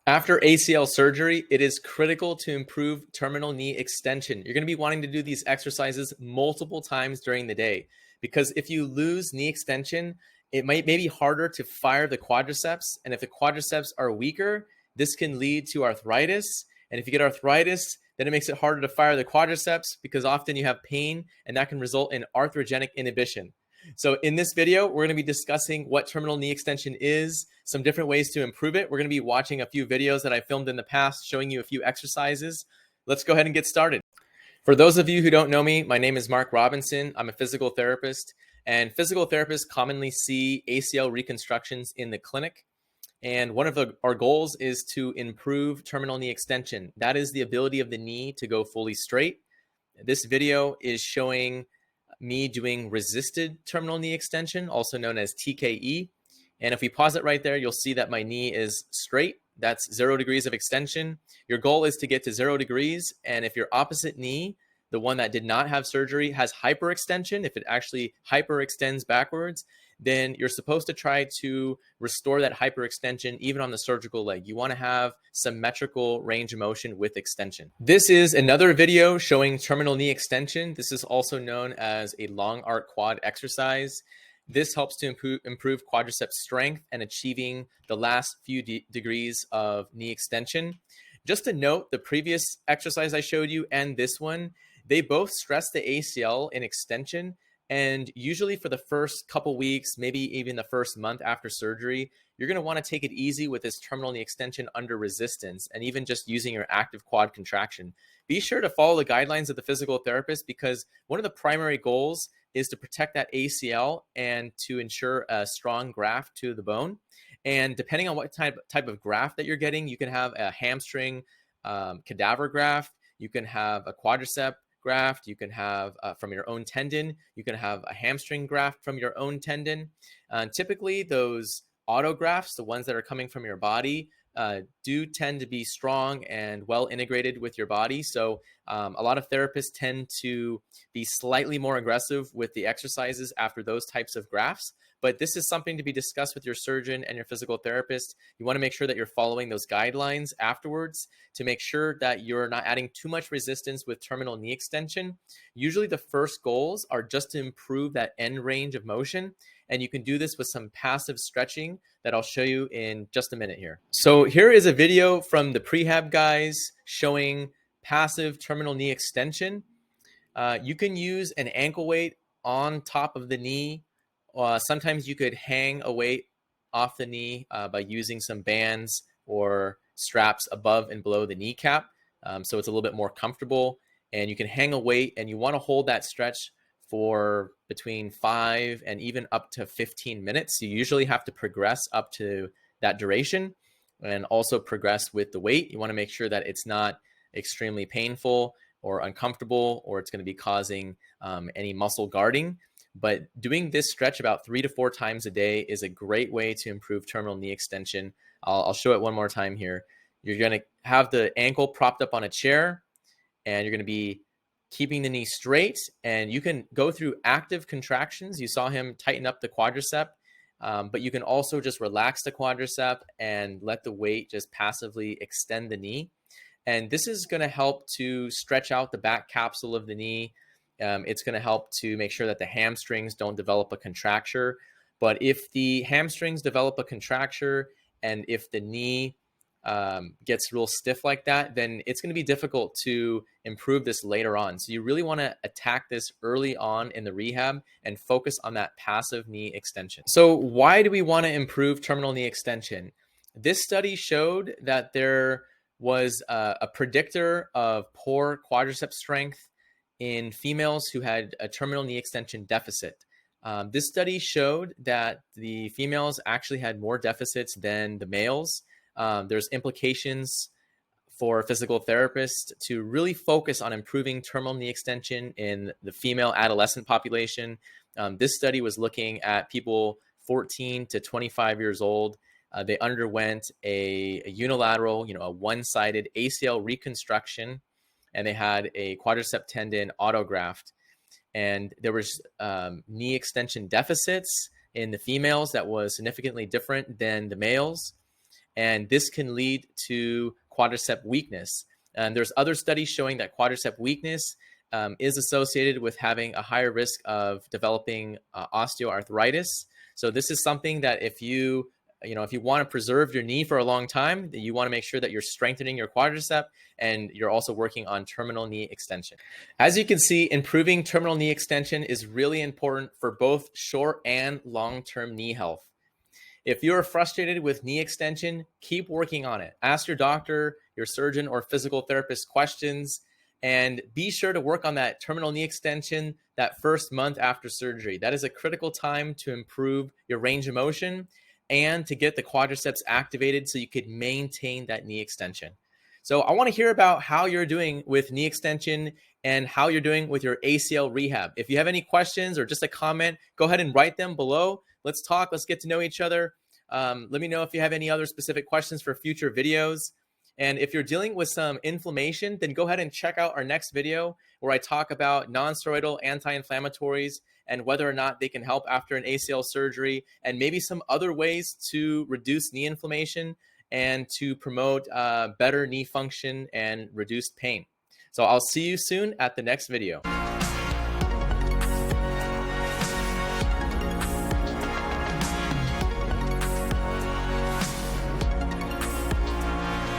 After ACL surgery, it is critical to improve terminal knee extension. You're going to be wanting to do these exercises multiple times during the day because if you lose knee extension, it may be harder to fire the quadriceps. And if the quadriceps are weaker, this can lead to arthritis. And if you get arthritis, then it makes it harder to fire the quadriceps because often you have pain and that can result in arthrogenic inhibition. So in this video, we're going to be discussing what terminal knee extension is, some different ways to improve it. We're going to be watching a few videos that I filmed in the past, showing you a few exercises. Let's go ahead and get started. For those of you who don't know me, my name is Marc Robinson. I'm a physical therapist, and physical therapists commonly see ACL reconstructions in the clinic. And one of our goals is to improve terminal knee extension. That is the ability of the knee to go fully straight. This video is showing me doing resisted terminal knee extension, also known as TKE. And if we pause it right there, you'll see that my knee is straight. That's 0 degrees of extension. Your goal is to get to 0 degrees. And if your opposite knee, the one that did not have surgery, has hyperextension, if it actually hyperextends backwards, then you're supposed to try to restore that hyperextension even on the surgical leg. You want to have symmetrical range of motion with extension. This is another video showing terminal knee extension. This is also known as a long arc quad exercise. This helps to improve quadriceps strength and achieving the last few degrees of knee extension. Just to note, the previous exercise I showed you and this one, they both stress the ACL in extension. And usually for the first couple weeks, maybe even the first month after surgery, you're going to want to take it easy with this terminal knee extension under resistance and even just using your active quad contraction. Be sure to follow the guidelines of the physical therapist because one of the primary goals is to protect that ACL and to ensure a strong graft to the bone. And depending on what type of graft that you're getting, you can have a hamstring cadaver graft, you can have a quadricep graft, you can have from your own tendon, you can have a hamstring graft from your own tendon. Typically, those autografts, the ones that are coming from your body, do tend to be strong and well integrated with your body. So a lot of therapists tend to be slightly more aggressive with the exercises after those types of grafts. But this is something to be discussed with your surgeon and your physical therapist. You want to make sure that you're following those guidelines afterwards to make sure that you're not adding too much resistance with terminal knee extension. Usually the first goals are just to improve that end range of motion. And you can do this with some passive stretching that I'll show you in just a minute here. So here is a video from the prehab guys showing passive terminal knee extension. You can use an ankle weight on top of the knee. Sometimes you could hang a weight off the knee by using some bands or straps above and below the kneecap. So it's a little bit more comfortable, and you can hang a weight and you want to hold that stretch for between 5 and even up to 15 minutes. You usually have to progress up to that duration and also progress with the weight. You want to make sure that it's not extremely painful or uncomfortable, or it's going to be causing any muscle guarding. But doing this stretch about 3 to 4 times a day is a great way to improve terminal knee extension. I'll show it one more time here. You're going to have the ankle propped up on a chair, and you're going to be keeping the knee straight, and you can go through active contractions. You saw him tighten up the quadricep, but you can also just relax the quadricep and let the weight just passively extend the knee. And this is going to help to stretch out the back capsule of the knee. It's going to help to make sure that the hamstrings don't develop a contracture. But if the hamstrings develop a contracture and if the knee gets real stiff like that, then it's going to be difficult to improve this later on. So you really want to attack this early on in the rehab and focus on that passive knee extension. So why do we want to improve terminal knee extension? This study showed that there was a predictor of poor quadricep strength in females who had a terminal knee extension deficit. This study showed that the females actually had more deficits than the males. There's implications for physical therapists to really focus on improving terminal knee extension in the female adolescent population. This study was looking at people 14 to 25 years old. They underwent a unilateral, a one-sided ACL reconstruction, and they had a quadricep tendon autograft. And there was knee extension deficits in the females that was significantly different than the males. and this can lead to quadricep weakness. And there's other studies showing that quadricep weakness is associated with having a higher risk of developing osteoarthritis. So this is something that if you want to preserve your knee for a long time, you want to make sure that you're strengthening your quadricep and you're also working on terminal knee extension. As you can see, improving terminal knee extension is really important for both short and long-term knee health. If you're frustrated with knee extension, keep working on it. Ask your doctor, your surgeon, or physical therapist questions, and be sure to work on that terminal knee extension that first month after surgery. That is a critical time to improve your range of motion and to get the quadriceps activated so you could maintain that knee extension. So I want to hear about how you're doing with knee extension and how you're doing with your ACL rehab. If you have any questions or just a comment, go ahead and write them below. Let's talk. Let's get to know each other. Let me know if you have any other specific questions for future videos. And if you're dealing with some inflammation, then go ahead and check out our next video where I talk about non-steroidal anti-inflammatories and whether or not they can help after an ACL surgery, and maybe some other ways to reduce knee inflammation and to promote better knee function and reduced pain. So I'll see you soon at the next video.